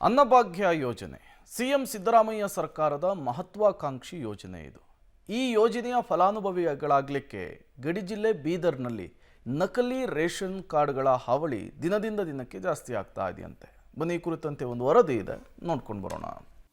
ಅನ್ನಭಾಗ್ಯ ಯೋಜನೆ ಸಿಎಂ ಸಿದ್ದರಾಮಯ್ಯ ಸರ್ಕಾರದ ಮಹತ್ವಾಕಾಂಕ್ಷಿ ಯೋಜನೆ ಇದು. ಈ ಯೋಜನೆಯ ಫಲಾನುಭವಿಗಳಾಗಲಿಕ್ಕೆ ಗಡಿ ಜಿಲ್ಲೆ ಬೀದರ್ನಲ್ಲಿ ನಕಲಿ ರೇಷನ್ ಕಾರ್ಡ್ಗಳ ಹಾವಳಿ ದಿನದಿಂದ ದಿನಕ್ಕೆ ಜಾಸ್ತಿ ಆಗ್ತಾ ಇದೆಯಂತೆ. ಬನ್ನಿ ಈ ಕುರಿತಂತೆ ಒಂದು ವರದಿ ಇದೆ, ನೋಡ್ಕೊಂಡು ಬರೋಣ.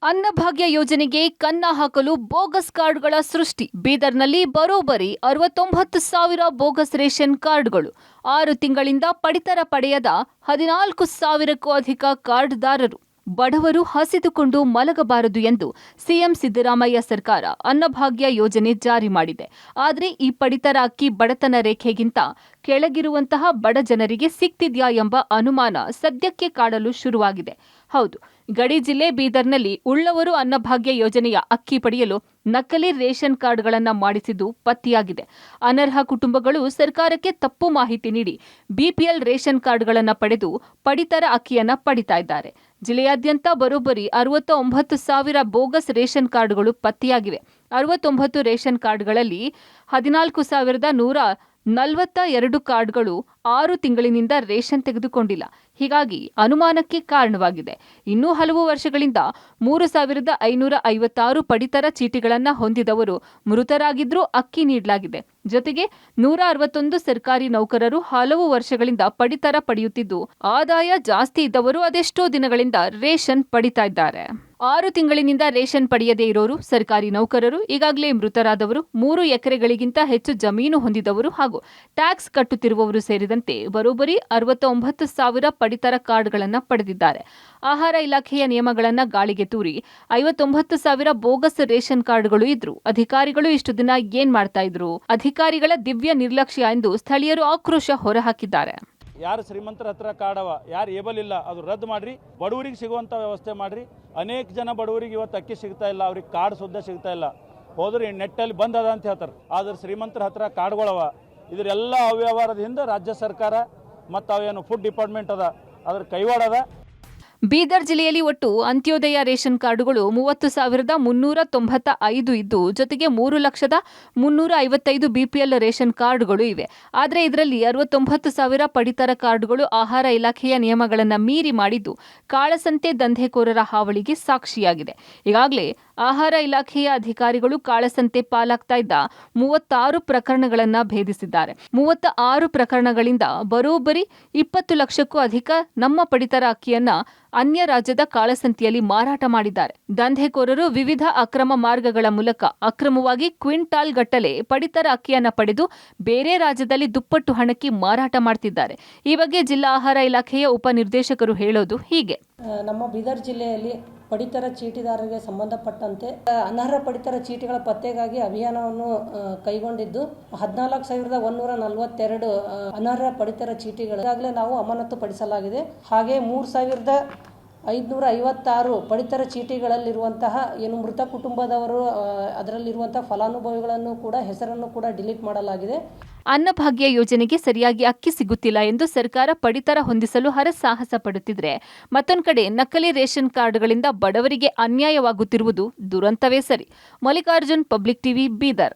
ಅನ್ನಭಾಗ್ಯ ಯೋಜನೆಗೆ ಕನ್ನ ಹಾಕಲು ಬೋಗಸ್ ಕಾರ್ಡ್ಗಳ ಸೃಷ್ಟಿ. ಬೀದರ್ನಲ್ಲಿ ಬರೋಬ್ಬರಿ 69,000 ಬೋಗಸ್ ರೇಷನ್ ಕಾರ್ಡ್ಗಳು. 6 ತಿಂಗಳಿಂದ ಪಡಿತರ ಪಡೆಯದ 14,000ಕ್ಕೂ ಅಧಿಕ ಕಾರ್ಡ್ದಾರರು. ಬಡವರು ಹಸಿದುಕೊಂಡು ಮಲಗಬಾರದು ಎಂದು ಸಿಎಂ ಸಿದ್ದರಾಮಯ್ಯ ಸರ್ಕಾರ ಅನ್ನಭಾಗ್ಯ ಯೋಜನೆ ಜಾರಿ ಮಾಡಿದೆ. ಆದರೆ ಈ ಪಡಿತರ ಅಕ್ಕಿ ಬಡತನ ರೇಖೆಗಿಂತ ಕೆಳಗಿರುವಂತಹ ಬಡ ಜನರಿಗೆ ಸಿಗ್ತಿದ್ಯಾ ಎಂಬ ಅನುಮಾನ ಸದ್ಯಕ್ಕೆ ಕಾಡಲು ಶುರುವಾಗಿದೆ. ಹೌದು, ಗಡಿ ಜಿಲ್ಲೆ ಬೀದರ್ನಲ್ಲಿ ಉಳ್ಳವರು ಅನ್ನಭಾಗ್ಯ ಯೋಜನೆಯ ಅಕ್ಕಿ ಪಡೆಯಲು ನಕಲಿ ರೇಷನ್ ಕಾರ್ಡ್ಗಳನ್ನು ಮಾಡಿಸಿದ್ದು ಪತ್ತೆಯಾಗಿದೆ. ಅನರ್ಹ ಕುಟುಂಬಗಳು ಸರ್ಕಾರಕ್ಕೆ ತಪ್ಪು ಮಾಹಿತಿ ನೀಡಿ ಬಿಪಿಎಲ್ ರೇಷನ್ ಕಾರ್ಡ್ಗಳನ್ನು ಪಡೆದು ಪಡಿತರ ಅಕ್ಕಿಯನ್ನ ಪಡಿತಾ ಇದ್ದಾರೆ. ಜಿಲ್ಲೆಯಾದ್ಯಂತ ಬರೋಬ್ಬರಿ 69,000 ಬೋಗಸ್ ರೇಷನ್ ಕಾರ್ಡ್ಗಳು ಪತ್ತೆಯಾಗಿವೆ. 69 ರೇಷನ್ ಕಾರ್ಡ್ಗಳಲ್ಲಿ 14,142 ಕಾರ್ಡ್ಗಳು 6 ತಿಂಗಳಿನಿಂದ ರೇಷನ್ ತೆಗೆದುಕೊಂಡಿಲ್ಲ. ಹೀಗಾಗಿ ಅನುಮಾನಕ್ಕೆ ಕಾರಣವಾಗಿದೆ. ಇನ್ನೂ ಹಲವು ವರ್ಷಗಳಿಂದ 3,556 ಪಡಿತರ ಚೀಟಿಗಳನ್ನು ಹೊಂದಿದವರು ಮೃತರಾಗಿದ್ರೂ ಅಕ್ಕಿ ನೀಡಲಾಗಿದೆ. ಜೊತೆಗೆ 161 ಸರ್ಕಾರಿ ನೌಕರರು ಹಲವು ವರ್ಷಗಳಿಂದ ಪಡಿತರ ಪಡೆಯುತ್ತಿದ್ದು, ಆದಾಯ ಜಾಸ್ತಿ ಇದ್ದವರು ಅದೆಷ್ಟೋ ದಿನಗಳಿಂದ ರೇಷನ್ ಪಡಿತಾ ಇದ್ದಾರೆ. 6 ತಿಂಗಳಿನಿಂದ ರೇಷನ್ ಪಡೆಯದೇ ಇರೋರು, ಸರ್ಕಾರಿ ನೌಕರರು, ಈಗಾಗಲೇ ಮೃತರಾದವರು, 3 ಎಕರೆಗಳಿಗಿಂತ ಹೆಚ್ಚು ಜಮೀನು ಹೊಂದಿದವರು ಹಾಗೂ ಟ್ಯಾಕ್ಸ್ ಕಟ್ಟುತ್ತಿರುವವರು ಸೇರಿದಂತೆ ಬರೋಬ್ಬರಿ 69,000 ಪಡಿತರ ಕಾರ್ಡ್ಗಳನ್ನು ಪಡೆದಿದ್ದಾರೆ. ಆಹಾರ ಇಲಾಖೆಯ ನಿಯಮಗಳನ್ನು ಗಾಳಿಗೆ ತೂರಿ 59,000 ಬೋಗಸ್ ರೇಷನ್ ಕಾರ್ಡ್ಗಳು ಇದ್ರು. ಅಧಿಕಾರಿಗಳು ಇಷ್ಟು ದಿನ ಏನ್ ಮಾಡ್ತಾ ಇದ್ರು? ಅಧಿಕಾರಿಗಳ ದಿವ್ಯ ನಿರ್ಲಕ್ಷ್ಯ ಎಂದು ಸ್ಥಳೀಯರು ಆಕ್ರೋಶ ಹೊರಹಾಕಿದ್ದಾರೆ. ಯಾರು ಶ್ರೀಮಂತರ ಹತ್ರ ಕಾರ್ಡವ, ಯಾರು ಏಬಲ್ ಇಲ್ಲ ಅದು ರದ್ದು ಮಾಡ್ರಿ, ಬಡವರಿಗೆ ಸಿಗುವಂಥ ವ್ಯವಸ್ಥೆ ಮಾಡ್ರಿ. ಅನೇಕ ಜನ ಬಡವರಿಗೆ ಇವತ್ತು ಅಕ್ಕಿ ಸಿಗ್ತಾ ಇಲ್ಲ, ಅವ್ರಿಗೆ ಕಾರ್ಡ್ ಸುದ್ದ ಸಿಗ್ತಾ ಇಲ್ಲ. ಹೋದ್ರೆ ನೆಟ್ಟಲ್ಲಿ ಬಂದ್ ಅದ ಅಂತ ಹೇಳ್ತಾರೆ. ಆದ್ರೆ ಶ್ರೀಮಂತರ ಹತ್ರ ಕಾರ್ಡ್ಗಳವ. ಇದರೆಲ್ಲ ಅವ್ಯವಹಾರದಿಂದ ರಾಜ್ಯ ಸರ್ಕಾರ ಮತ್ತು ಅವೇನು ಫುಡ್ ಡಿಪಾರ್ಟ್ಮೆಂಟ್ ಅದ ಅದ್ರ ಕೈವಾಡ ಅದ. ಬೀದರ್ ಜಿಲ್ಲೆಯಲ್ಲಿ ಒಟ್ಟು ಅಂತ್ಯೋದಯ ರೇಷನ್ ಕಾರ್ಡುಗಳು 30,395 ಇದ್ದು, ಜೊತೆಗೆ 3,355,000 ಬಿಪಿಎಲ್ ರೇಷನ್ ಕಾರ್ಡ್ಗಳು ಇವೆ. ಆದರೆ ಇದರಲ್ಲಿ 69,000 ಪಡಿತರ ಕಾರ್ಡ್ಗಳು ಆಹಾರ ಇಲಾಖೆಯ ನಿಯಮಗಳನ್ನು ಮೀರಿ ಮಾಡಿದ್ದು ಕಾಳಸಂತೆ ದಂಧೆಕೋರರ ಹಾವಳಿಗೆ ಸಾಕ್ಷಿಯಾಗಿದೆ. ಈಗಾಗಲೇ ಆಹಾರ ಇಲಾಖೆಯ ಅಧಿಕಾರಿಗಳು ಕಾಳಸಂತೆ ಪಾಲಾಗ್ತಾ ಇದ್ದ 36 ಪ್ರಕರಣಗಳನ್ನು ಭೇದಿಸಿದ್ದಾರೆ. 36 ಪ್ರಕರಣಗಳಿಂದ ಬರೋಬ್ಬರಿ 20 ಲಕ್ಷಕ್ಕೂ ಅಧಿಕ ನಮ್ಮ ಪಡಿತರ ಅಕ್ಕಿಯನ್ನ ಅನ್ಯ ರಾಜ್ಯದ ಕಾಳಸಂತೆಯಲ್ಲಿ ಮಾರಾಟ ಮಾಡಿದ್ದಾರೆ. ದಂಧೆಕೋರರು ವಿವಿಧ ಅಕ್ರಮ ಮಾರ್ಗಗಳ ಮೂಲಕ ಅಕ್ರಮವಾಗಿ ಕ್ವಿಂಟಾಲ್ ಗಟ್ಟಲೆ ಪಡಿತರ ಅಕ್ಕಿಯನ್ನ ಪಡೆದು ಬೇರೆ ರಾಜ್ಯದಲ್ಲಿ ದುಪ್ಪಟ್ಟು ಹಣಕ್ಕೆ ಮಾರಾಟ ಮಾಡ್ತಿದ್ದಾರೆ. ಈ ಬಗ್ಗೆ ಜಿಲ್ಲಾ ಆಹಾರ ಇಲಾಖೆಯ ಉಪನಿರ್ದೇಶಕರು ಹೇಳೋದು ಹೀಗೆ. ನಮ್ಮ ಬೀದರ್ ಜಿಲ್ಲೆಯಲ್ಲಿ ಪಡಿತರ ಚೀಟಿದಾರರಿಗೆ ಸಂಬಂಧಪಟ್ಟಂತೆ ಅನರ್ಹ ಪಡಿತರ ಚೀಟಿಗಳ ಪತ್ತೆಗಾಗಿ ಅಭಿಯಾನವನ್ನು ಕೈಗೊಂಡಿದ್ದು 14,142 ಅನರ್ಹ ಪಡಿತರ ಚೀಟಿಗಳಾಗಲೇ ನಾವು ಅಮಾನತು ಪಡಿಸಲಾಗಿದೆ. ಹಾಗೆ 3,556 ಪಡಿತರ ಚೀಟಿಗಳಲ್ಲಿರುವಂತಹ ಏನು ಮೃತ ಕುಟುಂಬದವರು ಅದರಲ್ಲಿರುವಂತಹ ಫಲಾನುಭವಿಗಳನ್ನು ಕೂಡ ಹೆಸರನ್ನು ಕೂಡ ಡಿಲೀಟ್ ಮಾಡಲಾಗಿದೆ. ಅನ್ನಭಾಗ್ಯ ಯೋಜನೆಗೆ ಸರಿಯಾಗಿ ಅಕ್ಕಿ ಸಿಗುತ್ತಿಲ್ಲ ಎಂದು ಸರ್ಕಾರ ಪಡಿತರ ಹೊಂದಿಸಲು ಹರಸಾಹಸ ಪಡುತ್ತಿದ್ರೆ, ಮತ್ತೊಂದು ಕಡೆ ನಕಲಿ ರೇಷನ್ ಕಾರ್ಡ್ಗಳಿಂದ ಬಡವರಿಗೆ ಅನ್ಯಾಯವಾಗುತ್ತಿರುವುದು ದುರಂತವೇ ಸರಿ. Mallikarjun, public TV, Bidar.